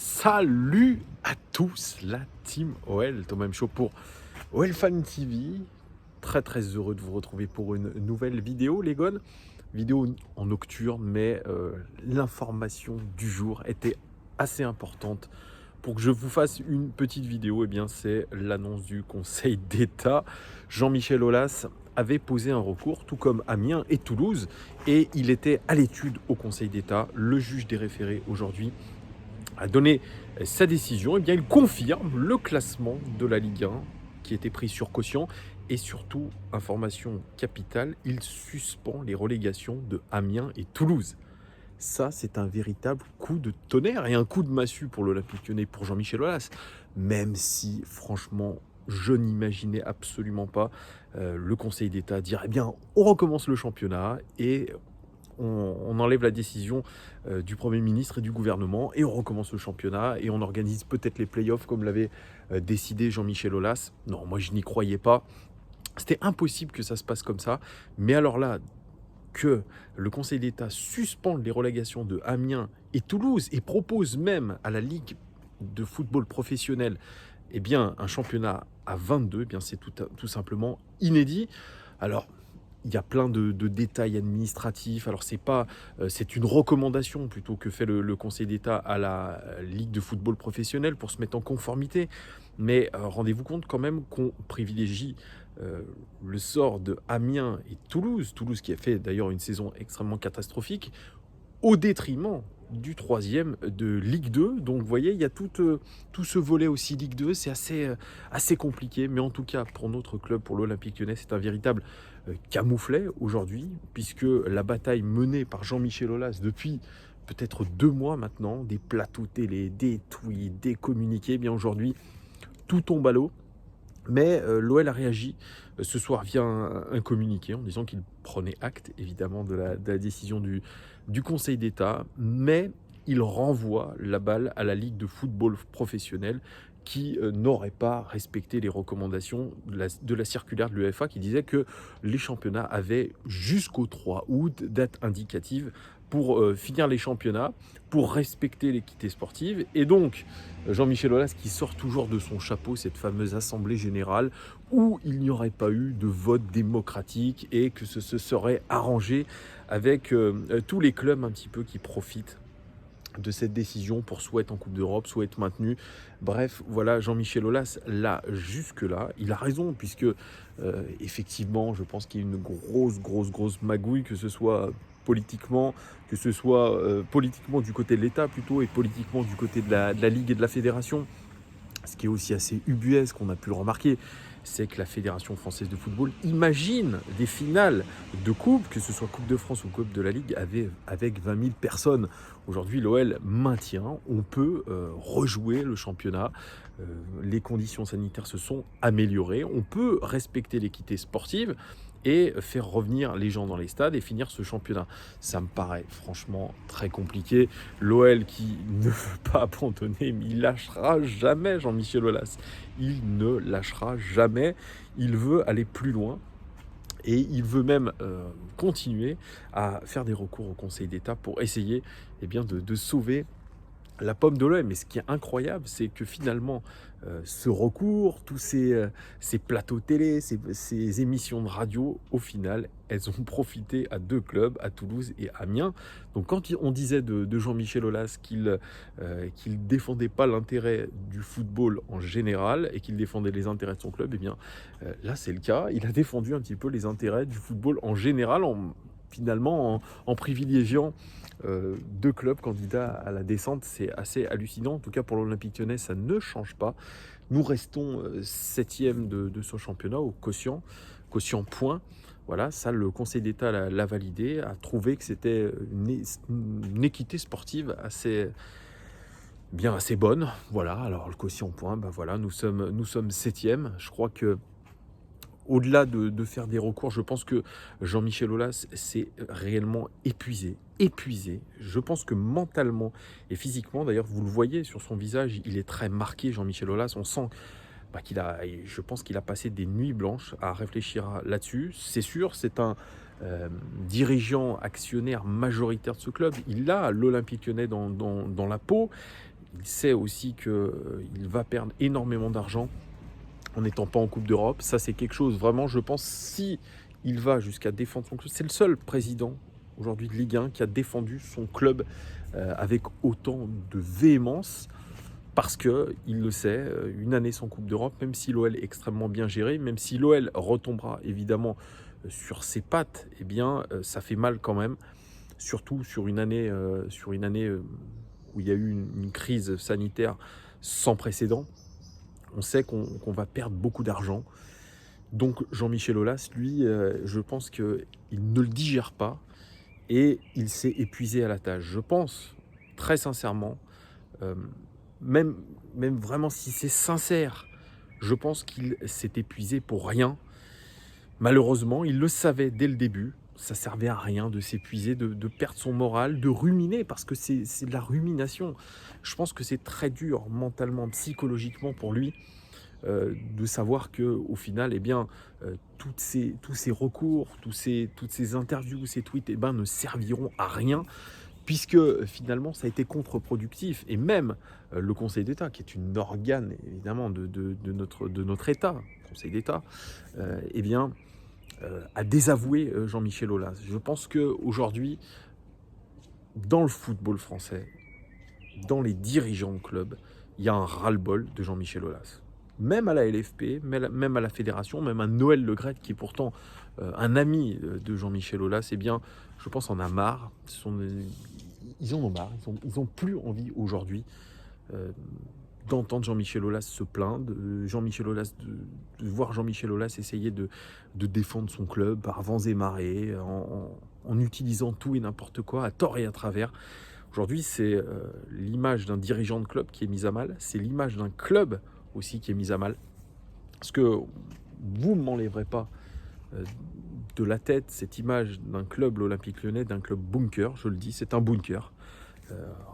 Salut à tous, la team OL, Thomas M. Show pour OL Fan TV. Très très heureux de vous retrouver pour une nouvelle vidéo, les gones. Vidéo en nocturne, mais l'information du jour était assez importante pour que je vous fasse une petite vidéo. Eh bien, c'est l'annonce du Conseil d'État. Jean-Michel Aulas avait posé un recours, tout comme Amiens et Toulouse, et il était à l'étude au Conseil d'État. Le juge des référés aujourd'hui a donné sa décision. Eh bien, il confirme le classement de la Ligue 1 qui était pris sur caution, et surtout, information capitale, il suspend les relégations de Amiens et Toulouse. Ça, c'est un véritable coup de tonnerre et un coup de massue pour l'Olympique Lyonnais, pour Jean-Michel Aulas. Même si, franchement, je n'imaginais absolument pas le Conseil d'État dire, eh bien, on recommence le championnat et on enlève la décision du Premier ministre et du gouvernement et on recommence le championnat et on organise peut-être les playoffs comme l'avait décidé Jean-Michel Aulas. Non, moi je n'y croyais pas. C'était impossible que ça se passe comme ça. Mais alors là, que le Conseil d'État suspende les relégations de Amiens et Toulouse et propose même à la Ligue de football professionnel eh bien, un championnat à 22, eh bien, c'est tout simplement inédit. Alors, il y a plein de détails administratifs. Alors, c'est une recommandation plutôt que fait le Conseil d'État à la Ligue de football professionnel pour se mettre en conformité. Mais rendez-vous compte quand même qu'on privilégie le sort de Amiens et Toulouse. Toulouse qui a fait d'ailleurs une saison extrêmement catastrophique au détriment du troisième de Ligue 2. Donc vous voyez, il y a tout ce volet aussi Ligue 2, c'est assez compliqué. Mais en tout cas, pour notre club, pour l'Olympique Lyonnais, c'est un véritable camouflet aujourd'hui, puisque la bataille menée par Jean-Michel Aulas depuis peut-être 2 mois maintenant, des plateaux télé, des tweets, des communiqués, eh bien aujourd'hui, tout tombe à l'eau. Mais l'OL a réagi ce soir via un communiqué en disant qu'il prenait acte évidemment de la décision du Conseil d'État, mais il renvoie la balle à la Ligue de football professionnel qui n'aurait pas respecté les recommandations de la circulaire de l'UEFA qui disait que les championnats avaient jusqu'au 3 août, date indicative, pour finir les championnats, pour respecter l'équité sportive. Et donc, Jean-Michel Aulas qui sort toujours de son chapeau cette fameuse assemblée générale où il n'y aurait pas eu de vote démocratique et que ce se serait arrangé avec tous les clubs un petit peu qui profitent de cette décision pour soit être en Coupe d'Europe, soit être maintenu. Bref, voilà, Jean-Michel Aulas, là, jusque-là, il a raison, puisque effectivement, je pense qu'il y a une grosse magouille, que ce soit politiquement, politiquement du côté de l'État plutôt, et politiquement du côté de la Ligue et de la Fédération. Ce qui est aussi assez ubuesque, qu'on a pu le remarquer, c'est que la Fédération française de football imagine des finales de coupe, que ce soit Coupe de France ou Coupe de la Ligue, avec 20 000 personnes. Aujourd'hui, l'OL maintient, on peut rejouer le championnat, les conditions sanitaires se sont améliorées, on peut respecter l'équité sportive et faire revenir les gens dans les stades et finir ce championnat. Ça me paraît franchement très compliqué. L'OL qui ne veut pas abandonner, mais il lâchera jamais Jean-Michel Aulas. Il ne lâchera jamais. Il veut aller plus loin. Et il veut même continuer à faire des recours au Conseil d'État pour essayer eh bien, de sauver la pomme de l'OM. Mais ce qui est incroyable, c'est que finalement, ce recours, tous ces plateaux télé, ces émissions de radio, au final, elles ont profité à 2 clubs, à Toulouse et Amiens. Donc quand on disait de Jean-Michel Aulas qu'il défendait pas l'intérêt du football en général et qu'il défendait les intérêts de son club, eh bien là c'est le cas. Il a défendu un petit peu les intérêts du football en général, finalement en privilégiant 2 clubs candidats à la descente. C'est assez hallucinant. En tout cas, pour l'Olympique Lyonnais, ça ne change pas. Nous restons 7e de ce championnat au quotient point. Voilà, ça, le Conseil d'État l'a validé, a trouvé que c'était une équité sportive assez bonne. Voilà, alors le quotient point, ben voilà, nous sommes 7e. Je crois que au-delà de faire des recours, je pense que Jean-Michel Aulas s'est réellement épuisé. Je pense que mentalement et physiquement, d'ailleurs, vous le voyez sur son visage, il est très marqué, Jean-Michel Aulas. On sent je pense qu'il a passé des nuits blanches à réfléchir là-dessus. C'est sûr, c'est un dirigeant actionnaire majoritaire de ce club. Il a l'Olympique Lyonnais dans la peau. il sait aussi qu'il va perdre énormément d'argent en n'étant pas en Coupe d'Europe. Ça, c'est quelque chose, vraiment, je pense, si il va jusqu'à défendre son club, c'est le seul président aujourd'hui de Ligue 1 qui a défendu son club avec autant de véhémence, parce qu'il le sait, une année sans Coupe d'Europe, même si l'OL est extrêmement bien géré, même si l'OL retombera évidemment sur ses pattes, eh bien, ça fait mal quand même, surtout sur une année où il y a eu une crise sanitaire sans précédent. On sait qu'on va perdre beaucoup d'argent. Donc Jean-Michel Aulas, lui, je pense qu'il ne le digère pas et il s'est épuisé à la tâche. Je pense, très sincèrement, même vraiment si c'est sincère, je pense qu'il s'est épuisé pour rien. Malheureusement, il le savait dès le début. Ça servait à rien de s'épuiser, de perdre son moral, de ruminer, parce que c'est de la rumination. Je pense que c'est très dur mentalement, psychologiquement pour lui, de savoir qu'au final, eh bien, tous ces recours, toutes ces interviews, ces tweets, eh ben, ne serviront à rien, puisque finalement, ça a été contre-productif. Et même le Conseil d'État, qui est une organe évidemment de notre État, Conseil d'État, eh bien, a désavoué Jean-Michel Aulas. Je pense qu'aujourd'hui, dans le football français, dans les dirigeants de club, il y a un ras-le-bol de Jean-Michel Aulas. Même à la LFP, même à la fédération, même à Noël Le Graët, qui est pourtant un ami de Jean-Michel Aulas, eh bien, je pense en a marre. Ils en ont marre. Ils ont plus envie aujourd'hui d'entendre Jean-Michel Aulas se plaindre, Jean-Michel Aulas de voir Jean-Michel Aulas essayer de défendre son club par vents et marées, en utilisant tout et n'importe quoi, à tort et à travers. Aujourd'hui, c'est l'image d'un dirigeant de club qui est mise à mal, c'est l'image d'un club aussi qui est mise à mal. Parce que vous ne m'enlèverez pas de la tête cette image d'un club, l'Olympique Lyonnais, d'un club bunker, je le dis, c'est un bunker.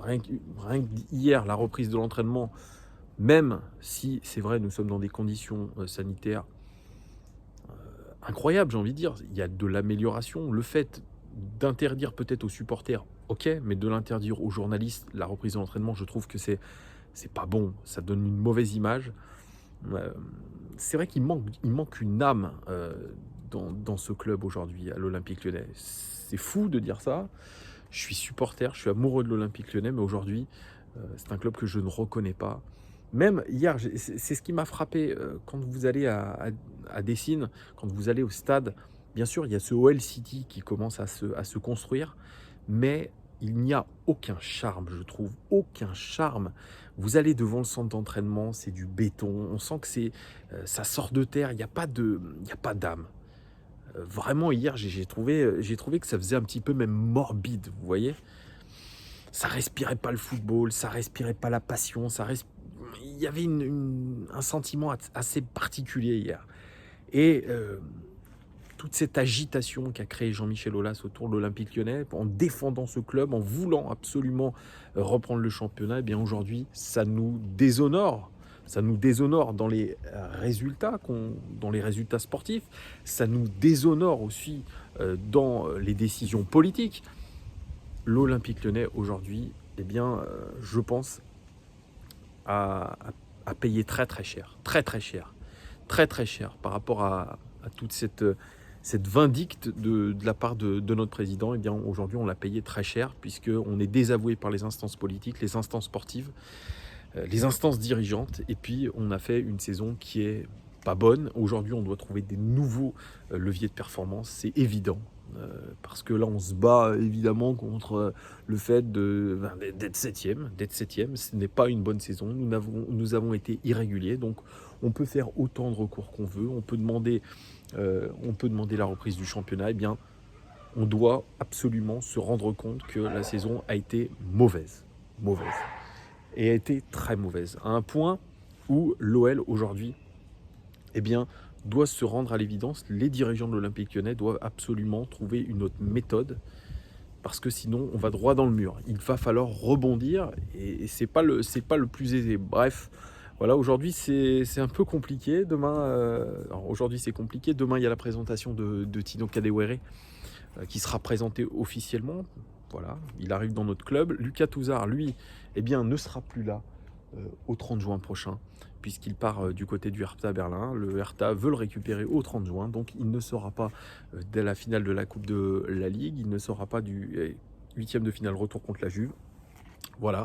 Rien qu'hier, la reprise de l'entraînement, même si c'est vrai, nous sommes dans des conditions sanitaires incroyables, j'ai envie de dire, il y a de l'amélioration. Le fait d'interdire peut-être aux supporters, ok, mais de l'interdire aux journalistes, la reprise de l'entraînement, je trouve que c'est pas bon, ça donne une mauvaise image. C'est vrai qu'il manque une âme dans ce club aujourd'hui, à l'Olympique Lyonnais. C'est fou de dire ça. Je suis supporter, je suis amoureux de l'Olympique Lyonnais, mais aujourd'hui, c'est un club que je ne reconnais pas. Même hier, c'est ce qui m'a frappé quand vous allez à Dessine, quand vous allez au stade. Bien sûr, il y a ce OL City qui commence à se construire, mais il n'y a aucun charme, je trouve, aucun charme. Vous allez devant le centre d'entraînement, c'est du béton, on sent que ça sort de terre, il n'y a pas d'âme. Vraiment, hier, j'ai trouvé que ça faisait un petit peu même morbide, vous voyez. Ça respirait pas le football, ça respirait pas la passion, il y avait un sentiment assez particulier hier. Et toute cette agitation qu'a créé Jean-Michel Aulas autour de l'Olympique Lyonnais, en défendant ce club, en voulant absolument reprendre le championnat, eh bien aujourd'hui, ça nous déshonore. Ça nous déshonore dans les résultats, dans les résultats sportifs. Ça nous déshonore aussi dans les décisions politiques. L'Olympique Lyonnais aujourd'hui, eh bien, je pense, a payé très très cher, par rapport à toute cette vindicte de la part de notre président. Eh bien, aujourd'hui, on l'a payé très cher, puisqu'on est désavoué par les instances politiques, les instances sportives, les instances dirigeantes, et puis on a fait une saison qui est pas bonne. Aujourd'hui, on doit trouver des nouveaux leviers de performance, c'est évident. Parce que là, on se bat évidemment contre le fait d'être septième. Ce n'est pas une bonne saison. Nous avons été irréguliers, donc on peut faire autant de recours qu'on veut. On peut demander la reprise du championnat. Eh bien, on doit absolument se rendre compte que la saison a été mauvaise, et a été très mauvaise, à un point où l'OL aujourd'hui, eh bien, doit se rendre à l'évidence. Les dirigeants de l'Olympique Lyonnais doivent absolument trouver une autre méthode, parce que sinon on va droit dans le mur. Il va falloir rebondir, et c'est pas le plus aisé. Bref, voilà, aujourd'hui c'est un peu compliqué. Aujourd'hui c'est compliqué. Demain il y a la présentation de Tino Kadewere qui sera présenté officiellement. Voilà, il arrive dans notre club. Lucas Touzard, lui, eh bien, ne sera plus là au 30 juin prochain, puisqu'il part du côté du Hertha Berlin. Le Hertha veut le récupérer au 30 juin, donc il ne sera pas dès la finale de la Coupe de la Ligue, il ne sera pas du huitième de finale retour contre la Juve. Voilà,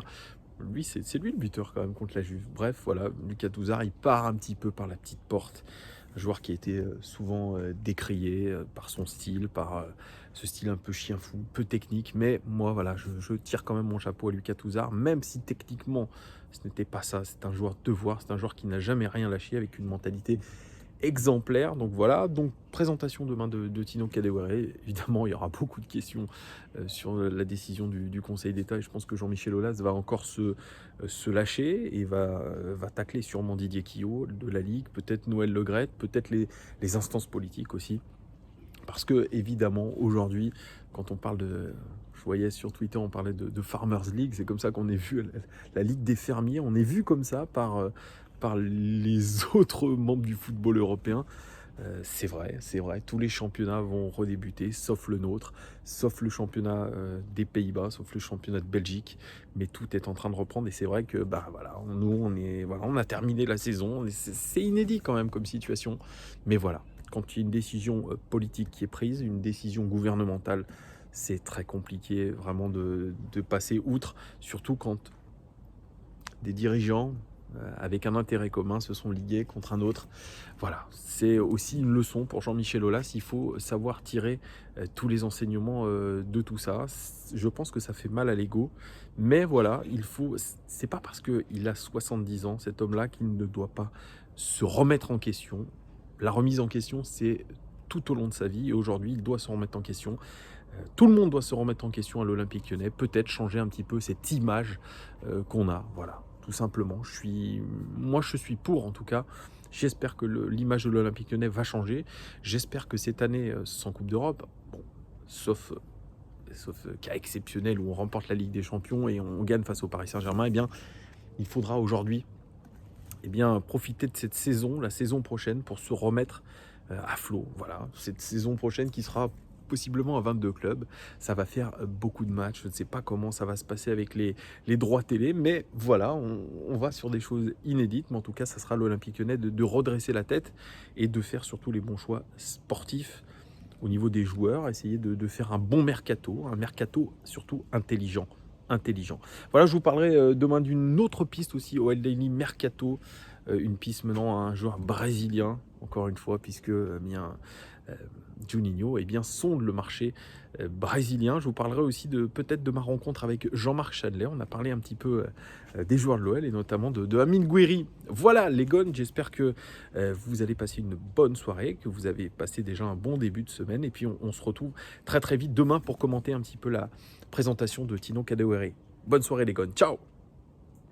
lui, c'est lui le buteur quand même contre la Juve. Bref, voilà, Lucas Touzard, il part un petit peu par la petite porte. Un joueur qui a été souvent décrié par son style, par ce style un peu chien fou, peu technique. Mais moi, voilà, je tire quand même mon chapeau à Lucas Touzard, même si techniquement, ce n'était pas ça. C'est un joueur de devoir, c'est un joueur qui n'a jamais rien lâché, avec une mentalité exemplaire. Donc voilà, donc présentation demain de Tino Kadewere. Évidemment, il y aura beaucoup de questions sur la décision du Conseil d'État, et je pense que Jean-Michel Aulas va encore se lâcher et va tacler sûrement Didier Quillot de la Ligue, peut-être Noël Le Graët, peut-être les instances politiques aussi. Parce que évidemment, aujourd'hui, quand on parle de... Je voyais sur Twitter, on parlait de Farmers League, c'est comme ça qu'on est vu, la Ligue des fermiers, on est vu comme ça par les autres membres du football européen. C'est vrai, tous les championnats vont redébuter, sauf le nôtre, sauf le championnat des Pays-Bas, sauf le championnat de Belgique, mais tout est en train de reprendre, et c'est vrai que voilà, nous on a terminé la saison, c'est inédit quand même comme situation, mais voilà, quand il y a une décision politique qui est prise, une décision gouvernementale, c'est très compliqué vraiment de passer outre, surtout quand des dirigeants avec un intérêt commun se sont ligués contre un autre. Voilà, c'est aussi une leçon pour Jean-Michel Aulas. Il faut savoir tirer tous les enseignements de tout ça. Je pense que ça fait mal à l'ego, mais voilà, c'est pas parce qu'il a 70 ans, cet homme-là, qu'il ne doit pas se remettre en question. La remise en question, c'est tout au long de sa vie, et aujourd'hui, il doit se remettre en question. Tout le monde doit se remettre en question à l'Olympique Lyonnais, peut-être changer un petit peu cette image qu'on a, voilà, tout simplement. Moi, je suis pour, en tout cas. J'espère que l'image de l'Olympique Lyonnais va changer. J'espère que cette année, sans Coupe d'Europe, bon, sauf cas exceptionnel où on remporte la Ligue des Champions et on gagne face au Paris Saint-Germain, eh bien, il faudra aujourd'hui profiter de cette saison, la saison prochaine, pour se remettre à flot. Voilà, cette saison prochaine qui sera possiblement à 22 clubs. Ça va faire beaucoup de matchs. Je ne sais pas comment ça va se passer avec les droits télé, mais voilà, on va sur des choses inédites. Mais en tout cas, ça sera l'Olympique Lyonnais de redresser la tête et de faire surtout les bons choix sportifs au niveau des joueurs, essayer de faire un bon mercato surtout intelligent. Voilà, je vous parlerai demain d'une autre piste aussi au OL Daily Mercato, une piste menant à un joueur brésilien, encore une fois, puisque Juninho sonde le marché brésilien. Je vous parlerai aussi peut-être de ma rencontre avec Jean-Marc Chadlet. On a parlé un petit peu des joueurs de l'OL et notamment de Amine Gouiri. Voilà les gones, j'espère que vous allez passer une bonne soirée, que vous avez passé déjà un bon début de semaine, et puis on se retrouve très très vite demain pour commenter un petit peu la présentation de Tino Kadewere. Bonne soirée les gones, ciao.